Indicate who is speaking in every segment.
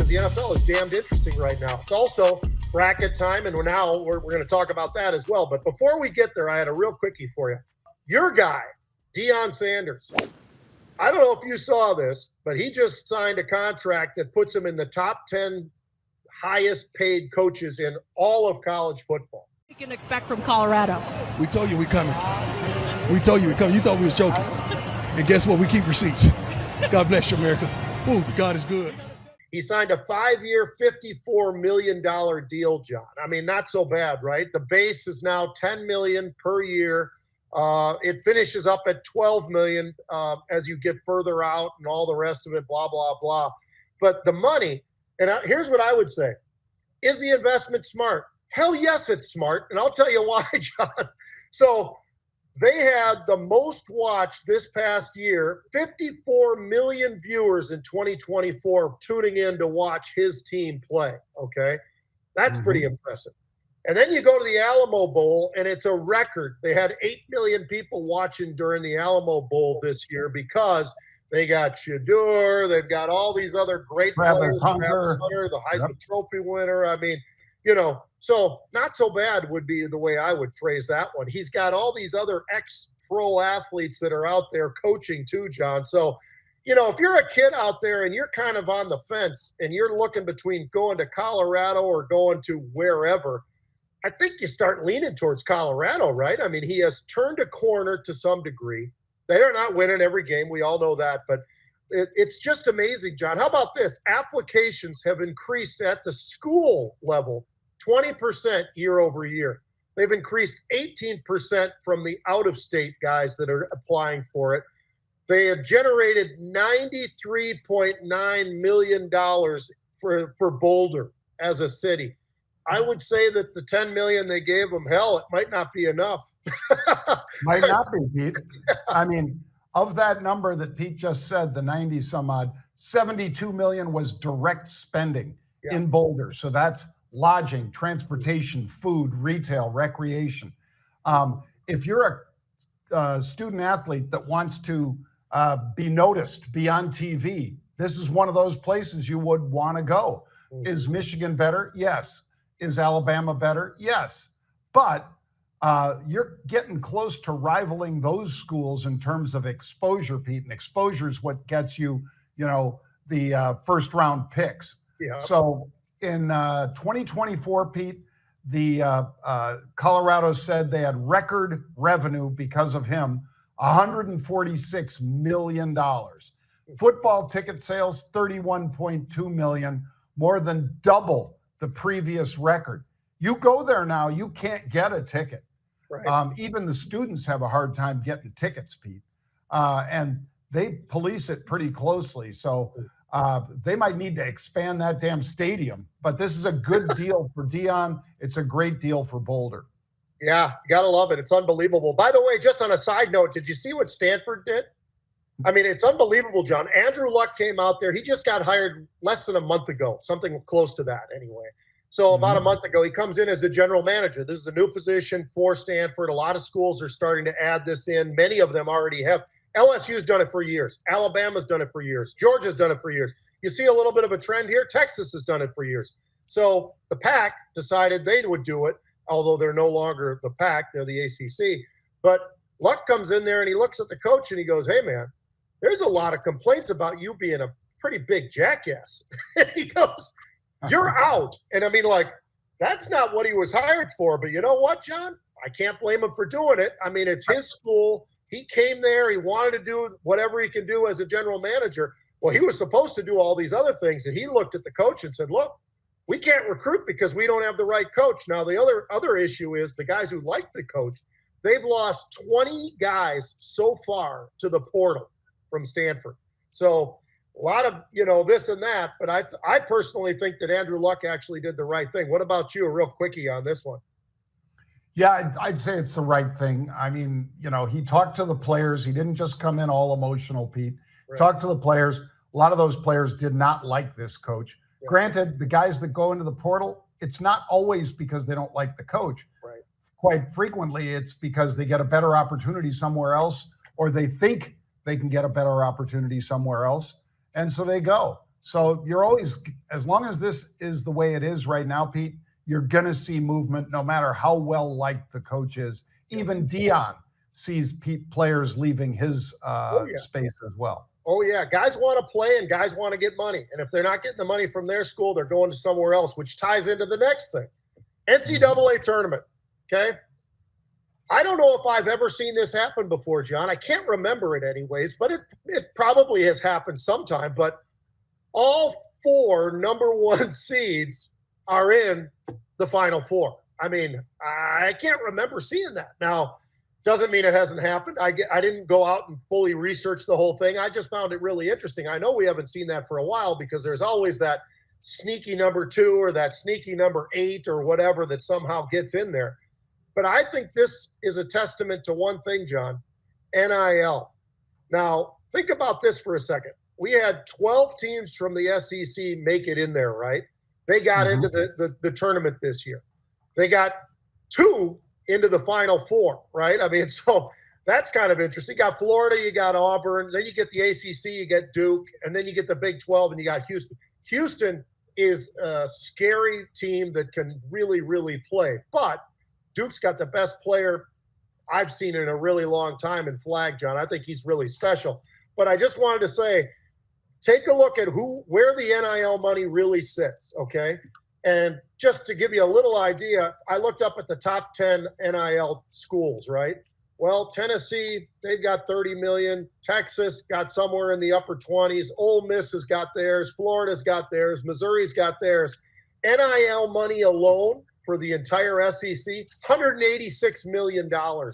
Speaker 1: because the NFL is damned interesting right now. It's also bracket time, and we're going to talk about that as well. But before we get there, I had a real quickie for you. Your guy, Deion Sanders. I don't know if you saw this, but he just signed a contract that puts him in the top 10 highest paid coaches in all of college football.
Speaker 2: You can expect from Colorado.
Speaker 3: We told you we coming. We told you we coming. You thought we was joking. And guess what? We keep receipts. God bless you, America. Ooh, God is good.
Speaker 1: He signed a 5-year, $54 million deal, John. I mean, not so bad, right? The base is now $10 million per year. It finishes up at $12 million as you get further out and all the rest of it, blah, blah, blah. But the money, and here's what I would say. Is the investment smart? Hell yes, it's smart. And I'll tell you why, John. So they had the most watched this past year, 54 million viewers in 2024 tuning in to watch his team play, okay? That's pretty impressive. And then you go to the Alamo Bowl, and it's a record. They had 8 million people watching during the Alamo Bowl this year because they got Shador, they've got all these other great players, Travis Hunter, the Heisman Trophy winner. I mean, you know, so not so bad would be the way I would phrase that one. He's got all these other ex-pro athletes that are out there coaching too, John. So, you know, if you're a kid out there and you're kind of on the fence and you're looking between going to Colorado or going to wherever, I think you start leaning towards Colorado, right? I mean, he has turned a corner to some degree. They are not winning every game. We all know that, but it's just amazing, John. How about this? Applications have increased at the school level 20% year over year. They've increased 18% from the out-of-state guys that are applying for it. They have generated $93.9 million for Boulder as a city. I would say that the $10 million they gave them, hell, it might not be enough.
Speaker 4: Might not be, Pete. I mean, of that number that Pete just said, the 90 some odd, 72 million was direct spending in Boulder. So that's lodging, transportation, food, retail, recreation. If you're a student athlete that wants to be noticed, be on TV, this is one of those places you would want to go. Is Michigan better? Yes. Is Alabama better? Yes. But you're getting close to rivaling those schools in terms of exposure, Pete. And exposure is what gets you, you know, the first round picks. Yeah. So in 2024, Pete, the Colorado said they had record revenue because of him, $146 million. Football ticket sales, 31.2 million, more than double the previous record. You go there now, you can't get a ticket. Right. Even the students have a hard time getting tickets, Pete. And they police it pretty closely. So they might need to expand that damn stadium. But this is a good deal for Deion. It's a great deal for Boulder.
Speaker 1: Yeah, you got to love it. It's unbelievable. By the way, just on a side note, did you see what Stanford did? I mean, it's unbelievable, John. Andrew Luck came out there. He just got hired less than a month ago, something close to that anyway. So about a month ago, he comes in as the general manager. This is a new position for Stanford. A lot of schools are starting to add this in. Many of them already have. LSU's done it for years. Alabama's done it for years. Georgia's done it for years. You see a little bit of a trend here. Texas has done it for years. So the PAC decided they would do it, although they're no longer the PAC. They're the ACC. But Luck comes in there and he looks at the coach and he goes, hey, man, there's a lot of complaints about you being a pretty big jackass. And he goes, you're out. And I mean, like, that's not what he was hired for. But you know what, John? I can't blame him for doing it. I mean, it's his school. He came there. He wanted to do whatever he can do as a general manager. Well, he was supposed to do all these other things. And he looked at the coach and said, look, we can't recruit because we don't have the right coach. Now, the other issue is the guys who like the coach, they've lost 20 guys so far to the portal from Stanford. So a lot of, you know, this and that, but I personally think that Andrew Luck actually did the right thing. What about you? A real quickie on this one.
Speaker 4: Yeah, I'd say it's the right thing. I mean, you know, he talked to the players. He didn't just come in all emotional, Pete. Right. Talked to the players. A lot of those players did not like this coach. Right. Granted, the guys that go into the portal, it's not always because they don't like the coach.
Speaker 1: Right.
Speaker 4: Quite frequently, it's because they get a better opportunity somewhere else, or they think they can get a better opportunity somewhere else. And so they go. So you're always, as long as this is the way it is right now, Pete, you're going to see movement no matter how well liked the coach is. Even Deion sees players leaving his space as well.
Speaker 1: Oh, yeah. Guys want to play and guys want to get money. And if they're not getting the money from their school, they're going to somewhere else, which ties into the next thing. NCAA tournament, okay? I don't know if I've ever seen this happen before, John. I can't remember it anyways, but it probably has happened sometime. But all 4 number 1 seeds are in the Final Four. I mean, I can't remember seeing that. Now, doesn't mean it hasn't happened. I didn't go out and fully research the whole thing. I just found it really interesting. I know we haven't seen that for a while because there's always that sneaky number 2 or that sneaky number 8 or whatever that somehow gets in there. But I think this is a testament to one thing, John, NIL. Now, think about this for a second. We had 12 teams from the SEC make it in there, right? They got into the tournament this year. They got 2 into the Final Four, right? I mean, so that's kind of interesting. You got Florida, you got Auburn, then you get the ACC, you get Duke, and then you get the Big 12, and you got Houston. Houston is a scary team that can really, really play. But Duke's got the best player I've seen in a really long time in Flag, John. I think he's really special. But I just wanted to say, take a look at where the NIL money really sits, okay? And just to give you a little idea, I looked up at the top 10 NIL schools, right? Well, Tennessee, they've got 30 million. Texas got somewhere in the upper 20s. Ole Miss has got theirs. Florida's got theirs. Missouri's got theirs. NIL money alone for the entire SEC, $186 million, John.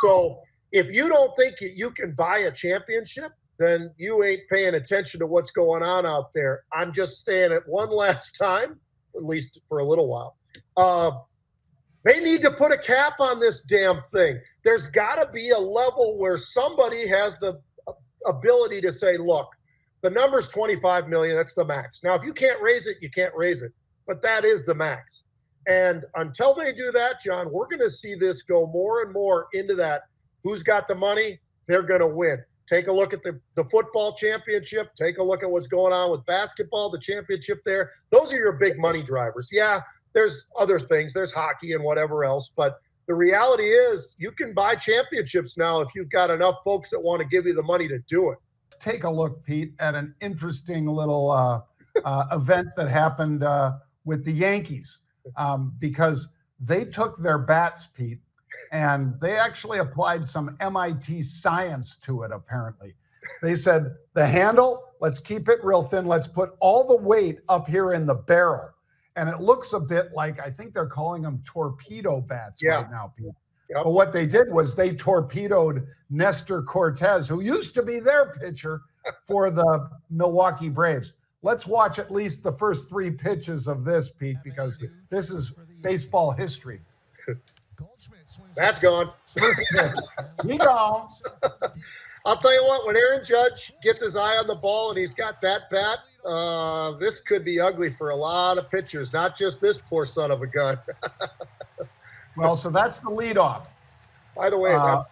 Speaker 1: So if you don't think you can buy a championship, then you ain't paying attention to what's going on out there. I'm just saying it one last time, at least for a little while. They need to put a cap on this damn thing. There's got to be a level where somebody has the ability to say, look, the number's 25 million. That's the max. Now, if you can't raise it, you can't raise it. But that is the max. And until they do that, John, we're going to see this go more and more into that. Who's got the money? They're going to win. Take a look at the football championship. Take a look at what's going on with basketball, the championship there. Those are your big money drivers. Yeah, there's other things. There's hockey and whatever else. But the reality is you can buy championships now if you've got enough folks that want to give you the money to do it.
Speaker 4: Take a look, Pete, at an interesting little event that happened with the Yankees because they took their bats, Pete, and they actually applied some MIT science to it, apparently. They said, the handle, let's keep it real thin. Let's put all the weight up here in the barrel. And it looks a bit like, I think they're calling them torpedo bats right now, Pete. Yep. But what they did was they torpedoed Nestor Cortez, who used to be their pitcher for the Milwaukee Braves. Let's watch at least the first 3 pitches of this, Pete, because this is baseball history.
Speaker 1: That's gone.
Speaker 4: He gone.
Speaker 1: I'll tell you what, when Aaron Judge gets his eye on the ball and he's got that bat, this could be ugly for a lot of pitchers, not just this poor son of a gun.
Speaker 4: Well, so that's the leadoff.
Speaker 1: By the way, that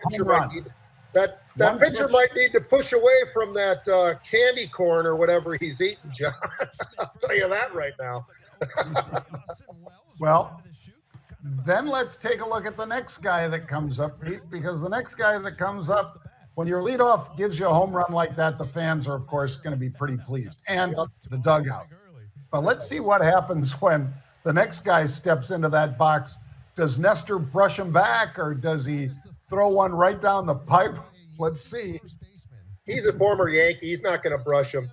Speaker 1: pitcher might need to push away from that candy corn or whatever he's eating, John. I'll tell you that right now.
Speaker 4: Well, then let's take a look at the next guy that comes up, Pete, because the next guy that comes up, when your leadoff gives you a home run like that, the fans are, of course, going to be pretty pleased, and the dugout. But let's see what happens when the next guy steps into that box. Does Nestor brush him back, or does he throw one right down the pipe? Let's see.
Speaker 1: He's a former Yankee. He's not going to brush him.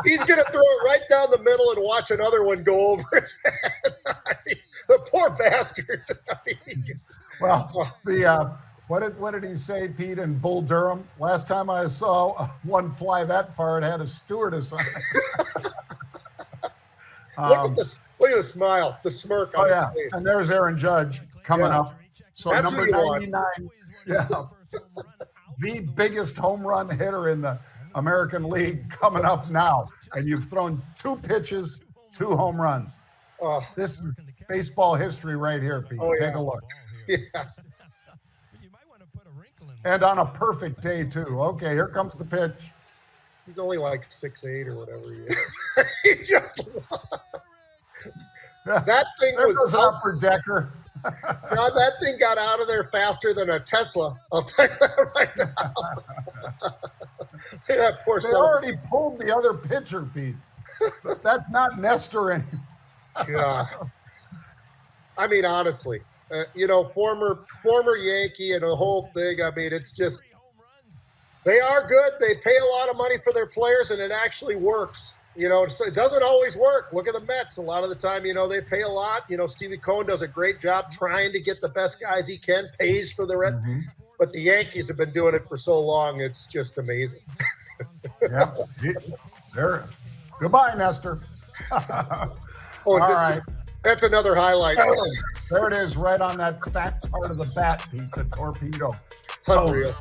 Speaker 1: He's going to throw it right down the middle and watch another one go over his head. The poor bastard.
Speaker 4: Well, what did he say, Pete, in Bull Durham? Last time I saw one fly that far, it had a stewardess on it.
Speaker 1: Look at the smile, the smirk on his face.
Speaker 4: And there's Aaron Judge coming up. So
Speaker 1: that's
Speaker 4: number 99, the biggest home run hitter in the American League coming up now. And you've thrown 2 pitches, 2 home runs. This is baseball history right here, Pete. Take a look.
Speaker 1: Yeah.
Speaker 4: And on a perfect day, too. Okay, here comes the pitch.
Speaker 1: He's only like 6'8" or whatever he is. He just that thing
Speaker 4: there
Speaker 1: was
Speaker 4: goes out for Decker.
Speaker 1: God, that thing got out of there faster than a Tesla. I'll tell you that right now. That poor
Speaker 4: They
Speaker 1: son.
Speaker 4: already pulled the other pitcher, Pete. That's not Nestor anymore.
Speaker 1: Yeah. I mean, honestly, former Yankee and the whole thing. I mean, it's just they are good. They pay a lot of money for their players, and it actually works. It doesn't always work. Look at the Mets. A lot of the time, they pay a lot. Stevie Cohen does a great job trying to get the best guys he can, pays for the rest. Mm-hmm. But the Yankees have been doing it for so long, it's just amazing.
Speaker 4: Yeah. There. Goodbye, Nestor.
Speaker 1: All right. That's another highlight.
Speaker 4: There it is, right on that fat part of the bat, Pete, the torpedo.
Speaker 1: Unreal.